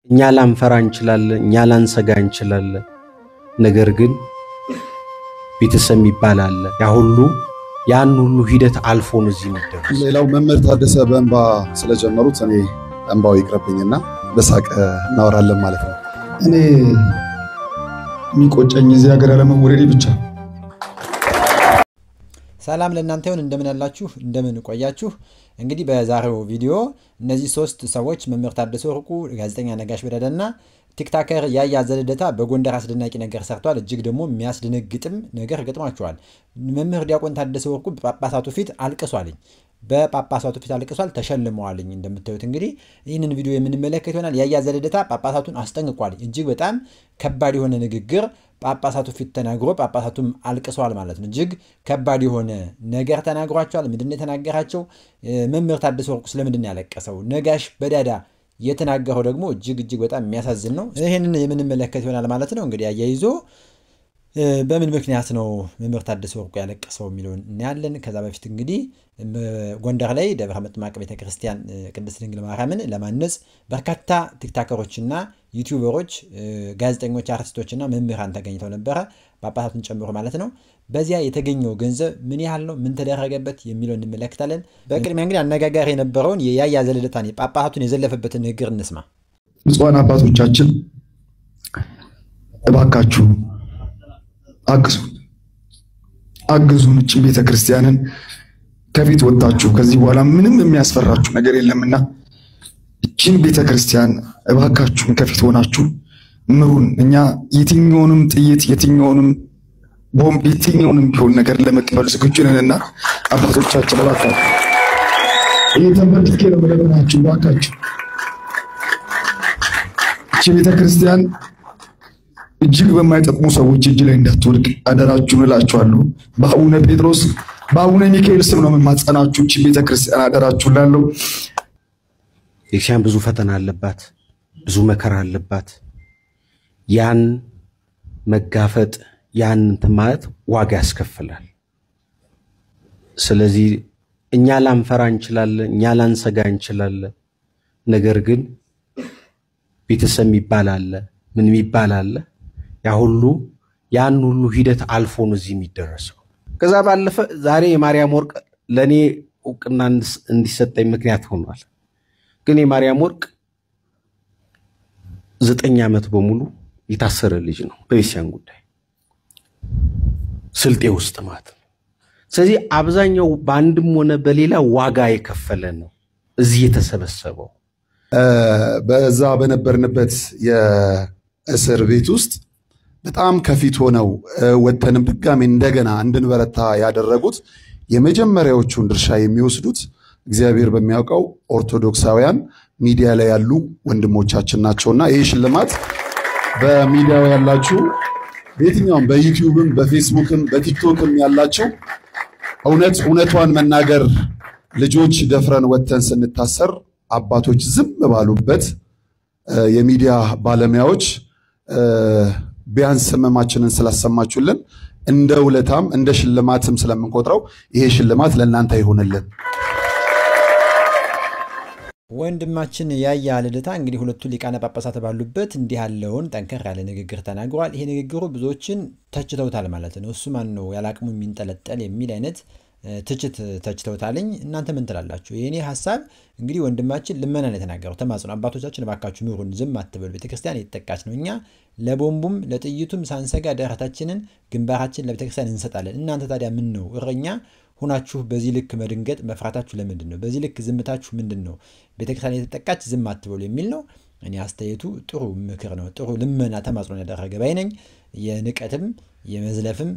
እኛ ላንፈራ እንችላለን እኛ ላንሰጋ እንችላለን ነገር ግን ቤተሰብ ይባላል ያን ሁሉ ሂደት አልፎ ነው እዚህ የሚደርስ ሌላው መምህር ታደሰ በእንባ ስለጀመሩት እኔ እንባው ይቅርብኝና በሳቅ እናወራለን ማለት ነው እኔ የሚቆጨኝ እዚህ ሀገር ያለመወለዴ ብቻ ሰላም ለእናንተ ይሁን እንደምን አላችሁ እንደምን ቆያችሁ እንግዲህ በዛሬው ቪዲዮ እነዚህ ሶስት ሰዎች መምህር ታደሰ ወርቁ ጋዜጠኛ ነጋሽ በዳዳና ቲክቶከር ያያ ዘለደታ በጎንደር አስደናቂ ነገር ሰርቷል እጅግ ደግሞ የሚያስደነግጥም ነገር ገጥሟቸዋል መምህር ዲያቆን ታደሰ ወርቁ በጳጳሳቱ ፊት አልቅሷልኝ በጳጳሳቱ ፊት አልቅሷል ተሸልመዋልኝ እንደምታዩት እንግዲህ ይህንን ቪዲዮ የምንመለከት ይሆናል ያያ ዘለደታ ጳጳሳቱን አስጠንቅቋል እጅግ በጣም ከባድ የሆነ ንግግር ጳጳሳቱ ፊት ተናግሮ ጳጳሳቱም አልቅሷል ማለት ነው እጅግ ከባድ የሆነ ነገር ተናግሯቸዋል ምንድነው የተናገራቸው መምህር ታደሰ ወርቁ ስለምንድነው ያለቀሰው ነጋሽ በዳዳ የተናገረው ደግሞ እጅግ በጣም የሚያሳዝን ነው ይሄንን የምንመለከት ይሆናል ማለት ነው እንግዲህ አያይዞ በምን ምክንያት ነው መምህር ታደሰ ወርቁ ያለቀሰው የሚለውን እናያለን ከዛ በፊት እንግዲህ ጎንደር ላይ ደብረ ምጥማቅ ቤተክርስቲያን ቅድስት ድንግል ማርያምን ለማነጽ በርካታ ቲክቶከሮችና ዩቲዩበሮች ጋዜጠኞች አርቲስቶችና መምህራን ተገኝተው ነበር ጳጳሳቱን ጨምሮ ማለት ነው በዚያ የተገኘው ገንዘብ ምን ያህል ነው ምን ተደረገበት የሚለውን እንመለከታለን በቅድሚያ እንግዲህ አነጋጋሪ የነበረውን የያያ ዘለደታን ጳጳሳቱን የዘለፈበትን ንግግር እንስማ ብፁዓን አባቶቻችን እባካችሁ አግዙን እቺ ቤተክርስቲያንን ከፊት ወጣችሁ ከዚህ በኋላ ምንም የሚያስፈራችሁ ነገር የለምና እቺን ቤተክርስቲያን እባካችሁ ከፊት ሆናችሁ ምሩን እኛ የትኛውንም ጥይት የትኛውንም ቦምብ የትኛውንም ቢሆን ነገር ለመቀበል ዝግጁ ነንና አባቶቻችን እባካችሁ እየተመጥቄ ነው ለምናችሁ እባካችሁ እቺ ቤተክርስቲያን እጅግ በማይጠቅሙ ሰዎች እጅ ላይ እንዳትወድቅ አደራችሁን እላችኋለሁ በአቡነ ጴጥሮስ በአቡነ ሚካኤል ስም ነው የማጸናችሁ እቺ ቤተክርስቲያን አደራችሁን ላለው የክርስቲያን ብዙ ፈተና አለባት ብዙ መከራ አለባት ያን መጋፈጥ ያን ማለት ዋጋ ያስከፍላል ስለዚህ እኛ ላንፈራ እንችላለን እኛ ላንሰጋ እንችላለን ነገር ግን ቤተሰብ ይባላል ምን ይባላል ያን ሁሉ ሂደት አልፎ ነው እዚህ የሚደርሰው ከዛ ባለፈ ዛሬ የማርያም ወርቅ ለኔ እውቅና እንዲሰጠኝ ምክንያት ሆኗል ግን የማርያም ወርቅ 9 ዓመት በሙሉ የታሰረ ልጅ ነው በቤተክርስቲያን ጉዳይ ስልጤ ውስጥ ማለት ነው ስለዚህ አብዛኛው ባንድም ሆነ በሌላ ዋጋ የከፈለ ነው እዚህ የተሰበሰበው በዛ በነበርንበት የእስር ቤት ውስጥ በጣም ከፊት ሆነው ወተንም ድጋሜ እንደገና እንድንበረታ ያደረጉት የመጀመሪያዎቹን ድርሻ የሚወስዱት እግዚአብሔር በሚያውቀው ኦርቶዶክሳውያን ሚዲያ ላይ ያሉ ወንድሞቻችን ናቸውና ይሄ ሽልማት በሚዲያው ያላችሁ በየትኛውም በዩቲዩብም በፌስቡክም በቲክቶክም ያላችሁ እውነቷን መናገር ልጆች ደፍረን ወተን ስንታሰር አባቶች ዝም ባሉበት የሚዲያ ባለሙያዎች ቢያንስ መማችንን ስላሰማችሁልን እንደ ውለታም እንደ ሽልማትም ስለምንቆጥረው ይሄ ሽልማት ለእናንተ ይሁንልን ወንድማችን ያያ ዘለደታ እንግዲህ ሁለቱ ሊቃነ ጳጳሳት ባሉበት እንዲህ ያለውን ጠንከር ያለ ንግግር ተናግሯል ይሄ ንግግሩ ብዙዎችን ተችተውታል ማለት ነው እሱ ማን ነው ያላቅሙ የሚንጠለጠል የሚል አይነት ትችት ተችተውታልኝ እናንተ ምን ትላላችሁ የኔ ሐሳብ እንግዲህ ወንድማችን ልመናን የተናገረው ተማጽኖ አባቶቻችን ባካችሁ ምሩን ዝም አትበሉ ቤተክርስቲያን እየተጠቃች ነው እኛ ለቦምቡም ለጥይቱም ሳንሰጋ ደረታችንን ግንባራችን ለቤተክርስቲያን እንሰጣለን እናንተ ታዲያ ምን ነው እረኛ ሆናችሁ በዚህ ልክ መድንገጥ መፍራታችሁ ለምንድነው በዚህ ልክ ዝምታችሁ ምንድነው ቤተክርስቲያን እየተጠቃች ዝም አትበሉ የሚል ነው እኔ አስተያየቱ ጥሩ ምክር ነው ጥሩ ልመና ተማጽኖ ያደረገ ባይነኝ የንቀትም የመዝለፍም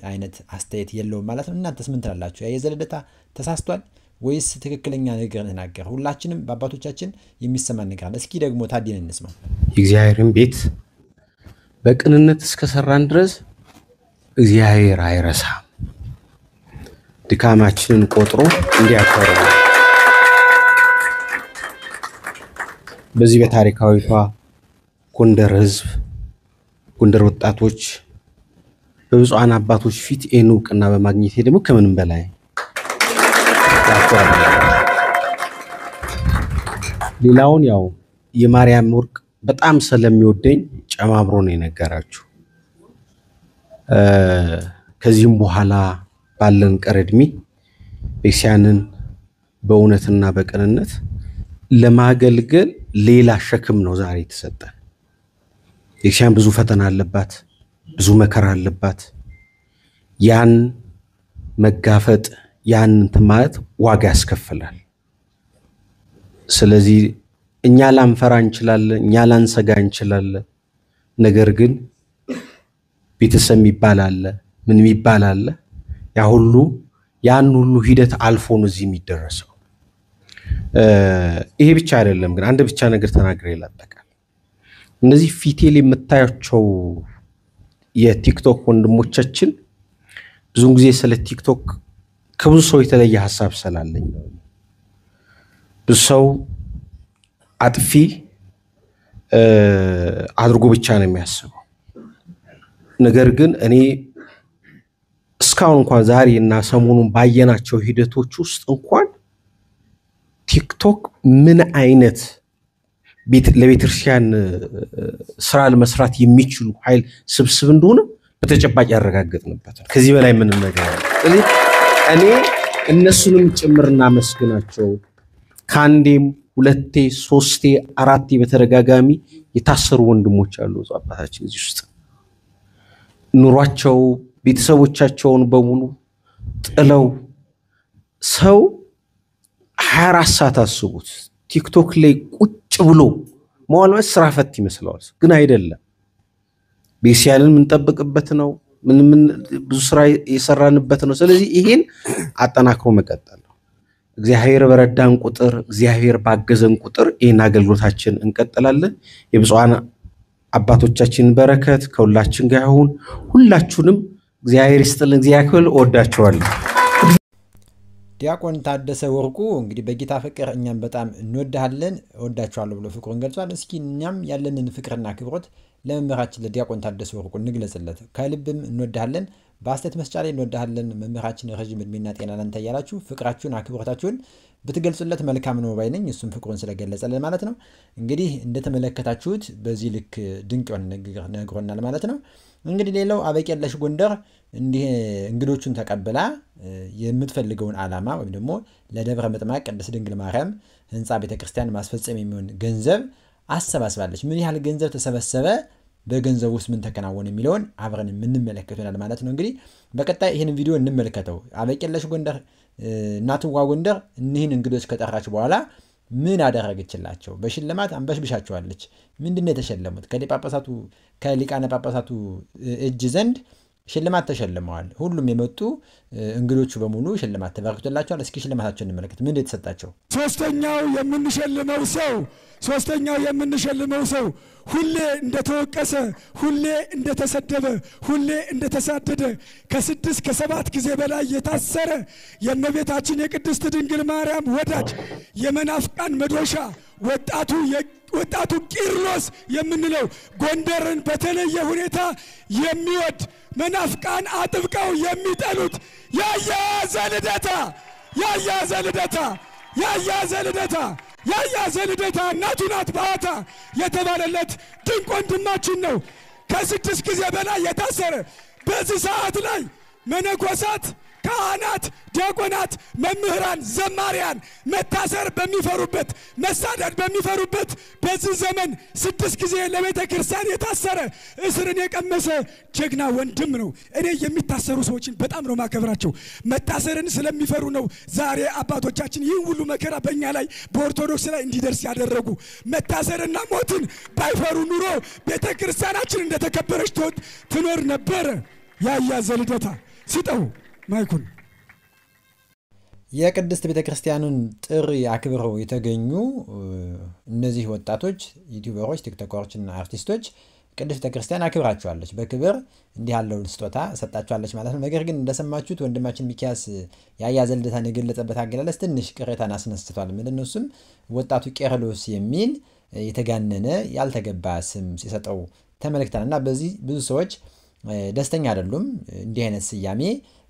አይነት አስተያየት የለውም ማለት ነው እናንተስ ምን ትላላችሁ ያያ ዘለደታ ተሳስቷል ወይስ ትክክለኛ ነገር ተናገረ ሁላችንም በአባቶቻችን የሚሰማን ነገር አለ እስኪ ደግሞ ታዲያን እንስማ እግዚአብሔርን ቤት በቅንነት እስከሰራን ድረስ እግዚአብሔር አይረሳም ድካማችንን ቆጥሮ እንዲያከብር በዚህ በታሪካዊቷ ጎንደር ህዝብ ጎንደር ወጣቶች በብፁዓን አባቶች ፊት እውቅና በማግኘት ደግሞ ከምንም በላይ ሌላውን ያው የማርያም ወርቅ በጣም ስለሚወደኝ ጨማምሮ ነው የነገራችሁ። ከዚህም በኋላ ባለን ቀረድሚ ቤተክርስቲያንን በእውነትና በቅንነት ለማገልገል ሌላ ሸክም ነው ዛሬ የተሰጠን። ቤተክርስቲያን ብዙ ፈተና አለባት፣ ብዙ መከራ አለባት። ያን መጋፈጥ ያን ማለት ዋጋ ያስከፍላል። ስለዚህ እኛ ላንፈራ እንችላለን፣ እኛ ላንሰጋ እንችላለን። ነገር ግን ቤተሰብ ይባላል ምን ይባላል ያን ሁሉ ሂደት አልፎ ነው እዚህ የሚደረሰው። ይሄ ብቻ አይደለም ግን አንድ ብቻ ነገር ተናግሬ ላጠቃል። እነዚህ ፊቴል የምታያቸው የቲክቶክ ወንድሞቻችን ብዙ ጊዜ ስለ ቲክቶክ ከብዙ ሰው የተለየ ሐሳብ ስላለኝ ነው። ብዙ ሰው አጥፊ አድርጎ ብቻ ነው የሚያስበው። ነገር ግን እኔ እስካሁን እንኳን ዛሬ እና ሰሞኑን ባየናቸው ሂደቶች ውስጥ እንኳን ቲክቶክ ምን አይነት ለቤተክርስቲያን ስራ ለመስራት የሚችሉ ኃይል ስብስብ እንደሆነ በተጨባጭ ያረጋግጥንበት ነው። ከዚህ በላይ ምንም ነገር አይደለም። እኔ እነሱንም ጭምርና መስግናቸው ካንዴም ሁለቴ ሶስቴ አራቴ በተደጋጋሚ የታሰሩ ወንድሞች አሉ አባታችን እዚህ ውስጥ ኑሯቸው ቤተሰቦቻቸውን በሙሉ ጥለው ሰው 24 ሰዓት አስቡት ቲክቶክ ላይ ቁጭ ብሎ መዋልበት ስራ ፈት ይመስላል፣ ግን አይደለም። ቤተክርስቲያንን የምንጠብቅበት ነው፣ ምን ብዙ ስራ የሰራንበት ነው። ስለዚህ ይሄን አጠናክሮ መቀጠል ነው። እግዚአብሔር በረዳን ቁጥር እግዚአብሔር ባገዘን ቁጥር ይሄን አገልግሎታችን እንቀጥላለን። የብፁዓን አባቶቻችን በረከት ከሁላችን ጋር ይሁን። ሁላችሁንም እግዚአብሔር ይስጥልን፣ እግዚአብሔር ወዳችኋለሁ። ዲያቆን ታደሰ ወርቁ እንግዲህ በጌታ ፍቅር እኛም በጣም እንወዳለን ወዳችኋለሁ ብሎ ፍቅሩን ገልጿል። እስኪ እኛም ያለንን ፍቅርና ክብሮት ለመምህራችን ለዲያቆን ታደሰ ወርቁ እንግለጽለት። ከልብም እንወዳለን፣ በአስተያየት መስጫ ላይ እንወዳለን። መምህራችን ረጅም እድሜና ጤና ላንተ ያላችሁ ፍቅራችሁን አክብሮታችሁን ብትገልጹለት መልካም ነው ባይ ነኝ። እሱም ፍቅሩን ስለገለጸልን ማለት ነው። እንግዲህ እንደተመለከታችሁት በዚህ ልክ ድንቅ የሆነ ንግግር ነግሮናል ማለት ነው። እንግዲህ ሌላው አበቄለሽ ጎንደር እንዲህ እንግዶቹን ተቀብላ የምትፈልገውን ዓላማ ወይም ደግሞ ለደብረ ምጥማቅ ቅድስት ድንግል ማርያም ህንጻ ቤተክርስቲያን ማስፈጸም የሚሆን ገንዘብ አሰባስባለች። ምን ያህል ገንዘብ ተሰበሰበ፣ በገንዘቡ ውስጥ ምን ተከናወነ የሚለውን አብረን የምንመለከተናል ማለት ነው። እንግዲህ በቀጣይ ይሄን ቪዲዮ እንመልከተው። አበቄለሽ ጎንደር እናትዋ ጎንደር እኒህን እንግዶች ከጠራች በኋላ ምን አደረገችላቸው? በሽልማት አንበሽብሻቸዋለች። ምንድነው የተሸለሙት? ከሊቃነ ጳጳሳቱ እጅ ዘንድ ሽልማት ተሸልመዋል። ሁሉም የመጡ እንግዶቹ በሙሉ ሽልማት ተበርክቶላቸዋል። እስኪ ሽልማታቸውን እንመልከት። ምን የተሰጣቸው? ሶስተኛው የምንሸልመው ሰው ሁሌ እንደተወቀሰ፣ ሁሌ እንደተሰደበ፣ ሁሌ እንደተሳደደ ከ6 ከ7 ጊዜ በላይ የታሰረ የእመቤታችን የቅድስት ድንግል ማርያም ወዳጅ የመናፍቃን መዶሻ ወጣቱ ቂርሎስ የምንለው ጎንደርን በተለየ ሁኔታ የሚወድ መናፍቃን አጥብቀው የሚጠሉት ያያዘ ልደታ እናቱ ናት ባታ የተባለለት ድንቅ ወንድማችን ነው። ከ6 ጊዜ በላይ የታሰረ በዚህ ሰዓት ላይ መነኮሳት፣ ካህናት፣ ዲያቆናት፣ መምህራን፣ ዘማሪያን መታሰር በሚፈሩበት መሳደድ በሚፈሩበት በዚህ ዘመን 6 ጊዜ ለቤተ ክርስቲያን የታሰረ እስርን የቀመሰ ጀግና ወንድም ነው። እኔ የሚታሰሩ ሰዎችን በጣም ነው ማከብራቸው። መታሰርን ስለሚፈሩ ነው ዛሬ አባቶቻችን ይህን ሁሉ መከራ በእኛ ላይ በኦርቶዶክስ ላይ እንዲደርስ ያደረጉ። መታሰርና ሞትን ባይፈሩ ኑሮ ቤተ ክርስቲያናችን እንደተከበረች ትኖር ነበረ። ያያዘ ልደታ ስጠው ማይኩን። የቅድስት ቤተክርስቲያኑን ጥሪ አክብረው የተገኙ እነዚህ ወጣቶች ዩቲዩበሮች፣ ቲክቶከሮችና አርቲስቶች ቅድስት ቤተክርስቲያን አክብራቸዋለች። በክብር እንዲህ ያለውን ስጦታ ሰጣቸዋለች ማለት ነው። ነገር ግን እንደሰማችሁት ወንድማችን ሚኪያስ ያያዘ ልደታን የገለጸበት አገላለጽ ትንሽ ቅሬታን አስነስቷል። ምንድነው እሱም ወጣቱ ቄርሎስ የሚል የተጋነነ ያልተገባ ስም ሲሰጠው ተመልክተናል እና በዚህ ብዙ ሰዎች ደስተኛ አይደሉም። እንዲህ አይነት ስያሜ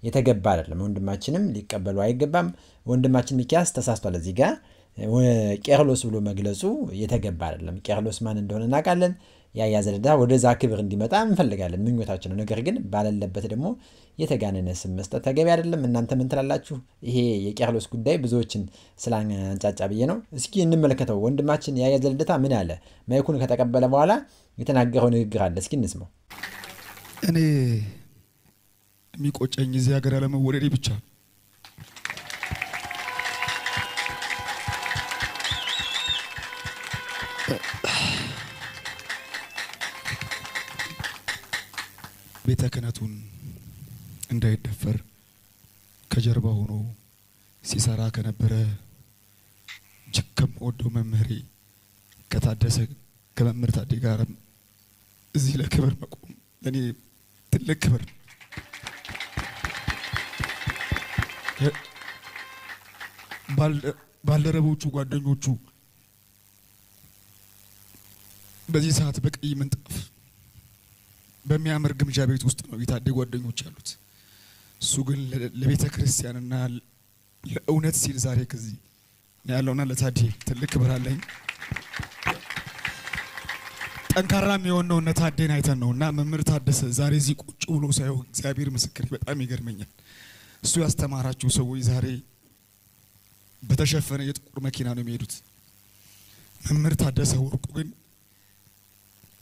የተገባ አይደለም። ወንድማችንም ሊቀበሉ አይገባም። ወንድማችን ሚኪያስ ተሳስቷል እዚህ ጋር። ቄርሎስ ብሎ መግለጹ የተገባ አይደለም። ቄርሎስ ማን እንደሆነ እናውቃለን። ያያ ዘለዳ ወደዛ ክብር እንዲመጣ እንፈልጋለን፣ ምኞታችን ነው። ነገር ግን ባለለበት ደግሞ የተጋነነ ስም መስጠት ተገቢ አይደለም። እናንተ ምን ትላላችሁ? ይሄ የቄርሎስ ጉዳይ ብዙዎችን ስላንጫጫ ብዬ ነው። እስኪ እንመለከተው። ወንድማችን ያያ ዘለዳ ምን አለ? ማይኩን ከተቀበለ በኋላ የተናገረው ንግግር አለ። እስኪ እንስማው። እኔ የሚቆጨኝ እዚህ ሀገር ያለመወለዴ ብቻ ነው። ቤተ ክህነቱን እንዳይደፈር ከጀርባ ሆኖ ሲሰራ ከነበረ እጅግ ከምወደው መምህሬ ከታደሰ ከመምህር ታዴ ጋር እዚህ ለክብር መቆም ለኔ ትልቅ ክብር። ባልደረቦቹ ጓደኞቹ በዚህ ሰዓት በቀይ ምንጣፍ በሚያምር ግምጃ ቤት ውስጥ ነው የታዴ ጓደኞች ያሉት። እሱ ግን ለቤተ ክርስቲያንና ለእውነት ሲል ዛሬ ከዚህ ያለውና ለታዴ ትልቅ ክብር አለኝ። ጠንካራም የሆነው እነ ታዴን አይተን ነውና መምህር ታደሰ ዛሬ እዚህ ቁጭ ብሎ ሳይሆን እግዚአብሔር ምስክር በጣም ይገርመኛል። እሱ ያስተማራችሁ ሰዎች ዛሬ በተሸፈነ የጥቁር መኪና ነው የሚሄዱት። መምህር ታደሰ ወርቁ ግን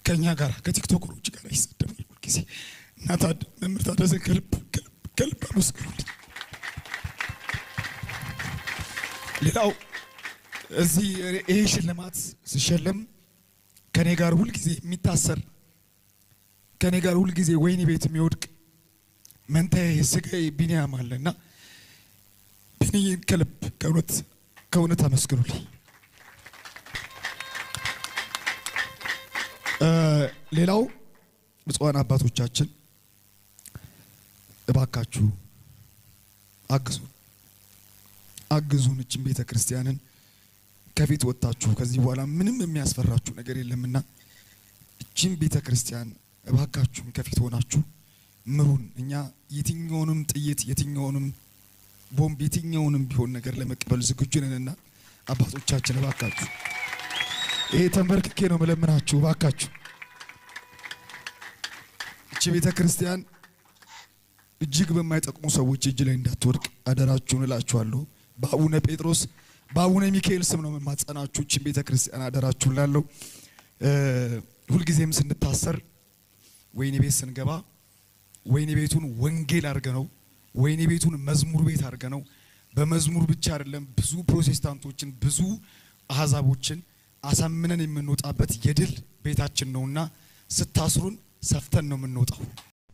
ከኛ ጋር ከቲክቶከሮች ጋር ይሰደባል ሁልጊዜ እና መምህር ታደሰ ከልብ አመስግኑልኝ። ሌላው እዚህ ይሄ ሽልማት ሲሸለም ከኔ ጋር ሁልጊዜ የሚታሰር ከኔ ጋር ሁልጊዜ ወይኒ ቤት የሚወድቅ መንታዬ ስጋዬ ቢኒያም አለና ቢኒን ከልብ ከእውነት አመስግኑልኝ። ሌላው ብፁዓን አባቶቻችን እባካችሁ አግዙን እችን ቤተ ክርስቲያንን ከፊት ወጣችሁ ከዚህ በኋላ ምንም የሚያስፈራችሁ ነገር የለምና እችን ቤተ ክርስቲያን እባካችሁ ከፊት ሆናችሁ ምሩን። እኛ የትኛውንም ጥይት የትኛውንም ቦምብ የትኛውንም ቢሆን ነገር ለመቀበል ዝግጁ ነንና አባቶቻችን እባካችሁ ይሄ ተንበርክኬ ነው መለምናችሁ። እባካችሁ እቺ ቤተ ክርስቲያን እጅግ በማይጠቅሙ ሰዎች እጅ ላይ እንዳትወድቅ አደራችሁን እላችኋለሁ። በአቡነ ጴጥሮስ በአቡነ ሚካኤል ስም ነው የማጸናችሁ። እቺ ቤተ ክርስቲያን አደራችሁን ላለው ሁልጊዜም ስንታሰር ወይኔ ቤት ስንገባ ወይኔ ቤቱን ወንጌል አድርገነው ወይኔ ቤቱን መዝሙር ቤት አድርገነው በመዝሙር ብቻ አይደለም ብዙ ፕሮቴስታንቶችን ብዙ አህዛቦችን አሳምነን የምንወጣበት የድል ቤታችን ነውና ስታስሩን ሰፍተን ነው የምንወጣው።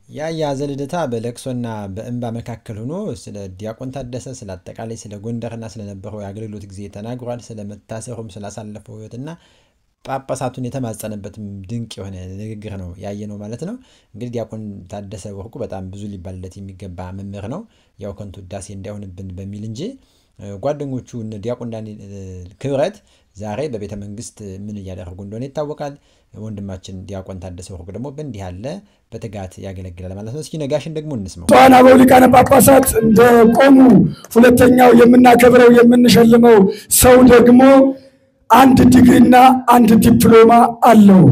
ያያ ዘለደታ በለቅሶና በእንባ መካከል ሆኖ ስለ ዲያቆን ታደሰ ስለ አጠቃላይ ስለ ጎንደርና ስለነበረው የአገልግሎት ጊዜ ተናግሯል። ስለ መታሰሩም ስላሳለፈው ህይወትና ጳጳሳቱን የተማጸነበት ድንቅ የሆነ ንግግር ነው ያየነው ማለት ነው። እንግዲህ ዲያቆን ታደሰ ወርቁ በጣም ብዙ ሊባልለት የሚገባ መምህር ነው። ያው ከንቱ ዳሴ እንዳይሆንብን በሚል እንጂ ጓደኞቹ ዲያቆን ዳንኤል ክብረት ዛሬ በቤተ መንግስት ምን እያደረጉ እንደሆነ ይታወቃል። ወንድማችን ዲያቆን ታደሰ ወርቁ ደግሞ በእንዲህ ያለ በትጋት ያገለግላል ማለት ነው። እስኪ ነጋሽን ደግሞ እንስማው። ብፁዓን አበው ሊቃነ ጳጳሳት እንደቆሙ ሁለተኛው የምናከብረው የምንሸልመው ሰው ደግሞ አንድ ዲግሪና አንድ ዲፕሎማ አለው።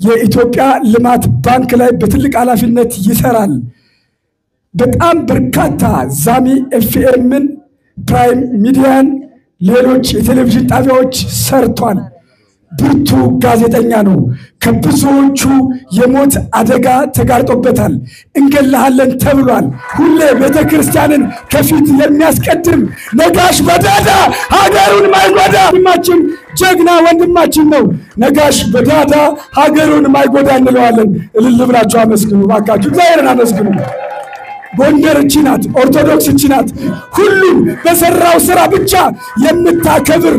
የኢትዮጵያ ልማት ባንክ ላይ በትልቅ ኃላፊነት ይሰራል። በጣም በርካታ ዛሚ ኤፍኤምን ፕራይም ሚዲያን ሌሎች የቴሌቪዥን ጣቢያዎች ሰርቷል። ብርቱ ጋዜጠኛ ነው። ከብዙዎቹ የሞት አደጋ ተጋርጦበታል። እንገላለን ተብሏል። ሁሌ ቤተክርስቲያንን ከፊት የሚያስቀድም ነጋሽ በዳዳ ሀገሩን ማይጎዳ ወንድማችን ጀግና ወንድማችን ነው። ነጋሽ በዳዳ ሀገሩን ማይጎዳ እንለዋለን። እልል ብላችሁ አመስግኑ ባካችሁ፣ እግዚአብሔርን አመስግኑ። ጎንደር እቺ ናት፣ ኦርቶዶክስ እቺ ናት። ሁሉም በሰራው ስራ ብቻ የምታከብር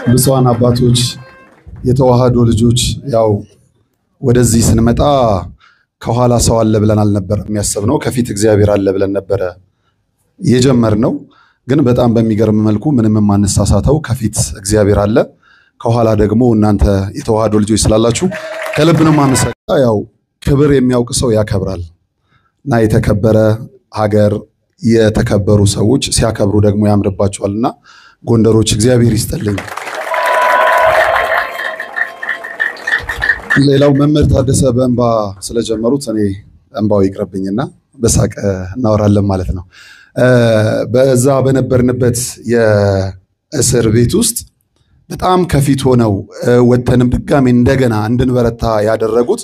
ብፁዓን አባቶች የተዋህዶ ልጆች ያው ወደዚህ ስንመጣ ከኋላ ሰው አለ ብለን አልነበረ የሚያስብነው፣ ከፊት እግዚአብሔር አለ ብለን ነበረ የጀመርነው። ግን በጣም በሚገርም መልኩ ምንም ማንሳሳተው ከፊት እግዚአብሔር አለ፣ ከኋላ ደግሞ እናንተ የተዋህዶ ልጆች ስላላችሁ ከልብ ነው ማመሰግነው። ያው ክብር የሚያውቅ ሰው ያከብራል እና የተከበረ ሀገር የተከበሩ ሰዎች ሲያከብሩ ደግሞ ያምርባቸዋልና ጎንደሮች እግዚአብሔር ይስጥልኝ። ሌላው መምህር ታደሰ በእንባ ስለጀመሩት እኔ እንባው ይቅርብኝና በሳቅ እናወራለን ማለት ነው። በዛ በነበርንበት የእስር ቤት ውስጥ በጣም ከፊት ሆነው ወተንም ድጋሜ እንደገና እንድንበረታ ያደረጉት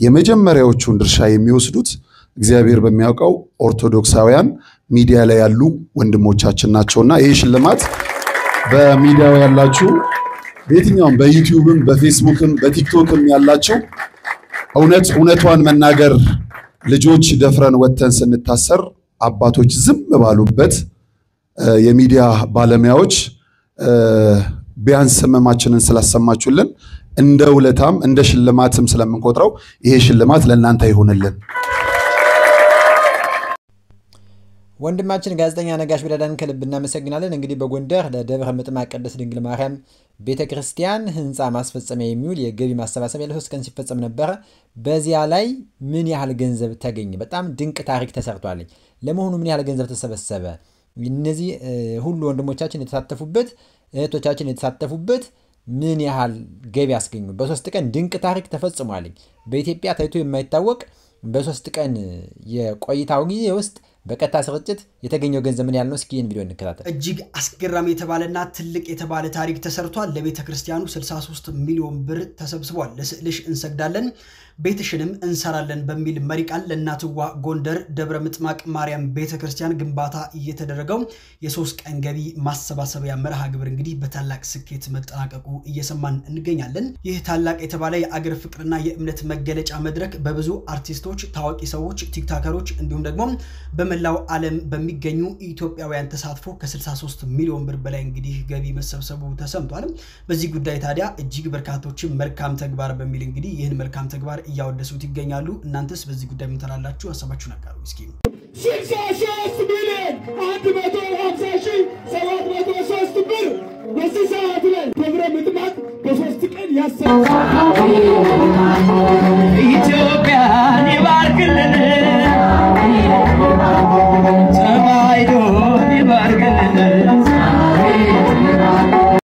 የመጀመሪያዎቹን ድርሻ የሚወስዱት እግዚአብሔር በሚያውቀው ኦርቶዶክሳውያን ሚዲያ ላይ ያሉ ወንድሞቻችን ናቸውና ይሄ ሽልማት በሚዲያው ያላችሁ በየትኛውም በዩቲዩብም በፌስቡክም በቲክቶክም ያላችሁ እውነቷን መናገር ልጆች ደፍረን ወተን ስንታሰር አባቶች ዝም ባሉበት የሚዲያ ባለሙያዎች ቢያንስ ህመማችንን ስላሰማችሁልን እንደ ውለታም እንደ ሽልማትም ስለምንቆጥረው ይሄ ሽልማት ለእናንተ ይሁንልን። ወንድማችን ጋዜጠኛ ነጋሽ በዳዳን ከልብ እናመሰግናለን። እንግዲህ በጎንደር ለደብረ ምጥማቅ ቅድስት ድንግል ማርያም ቤተክርስቲያን ህንጻ ማስፈጸሚያ የሚውል የገቢ ማሰባሰቢያ ለ3 ቀን ሲፈጸም ነበር። በዚያ ላይ ምን ያህል ገንዘብ ተገኘ? በጣም ድንቅ ታሪክ ተሰርቷል። ለመሆኑ ምን ያህል ገንዘብ ተሰበሰበ? እነዚህ ሁሉ ወንድሞቻችን የተሳተፉበት እህቶቻችን የተሳተፉበት ምን ያህል ገቢ ያስገኙ? በ3 ቀን ድንቅ ታሪክ ተፈጽሟል። በኢትዮጵያ ታይቶ የማይታወቅ በ3 ቀን የቆይታው ጊዜ ውስጥ በቀጥታ ስርጭት የተገኘው ገንዘብ ምን ያህል ነው? እስኪ ይህን ቪዲዮ እንከታተል። እጅግ አስገራሚ የተባለና ትልቅ የተባለ ታሪክ ተሰርቷል። ለቤተ ክርስቲያኑ 63 ሚሊዮን ብር ተሰብስቧል። ለስዕልሽ እንሰግዳለን ቤትሽንም እንሰራለን በሚል መሪ ቃል ለእናትዋ ጎንደር ደብረ ምጥማቅ ማርያም ቤተ ክርስቲያን ግንባታ እየተደረገው የ3 ቀን ገቢ ማሰባሰቢያ መርሃ ግብር እንግዲህ በታላቅ ስኬት መጠናቀቁ እየሰማን እንገኛለን። ይህ ታላቅ የተባለ የአገር ፍቅርና የእምነት መገለጫ መድረክ በብዙ አርቲስቶች፣ ታዋቂ ሰዎች፣ ቲክቶከሮች እንዲሁም ደግሞ በመላው ዓለም በሚገኙ ኢትዮጵያውያን ተሳትፎ ከ63 ሚሊዮን ብር በላይ እንግዲህ ገቢ መሰብሰቡ ተሰምቷል። በዚህ ጉዳይ ታዲያ እጅግ በርካቶችን መልካም ተግባር በሚል እንግዲህ ይህን መልካም ተግባር እያወደሱት ይገኛሉ። እናንተስ በዚህ ጉዳይ ምን ትላላችሁ? ሐሳባችሁን አጋሩ እስኪ። 63 ሚሊዮን 150,703 ብር በዚህ ሰዓት ላይ ደብረ ምጥማቅ በ3 ቀን ያሰራ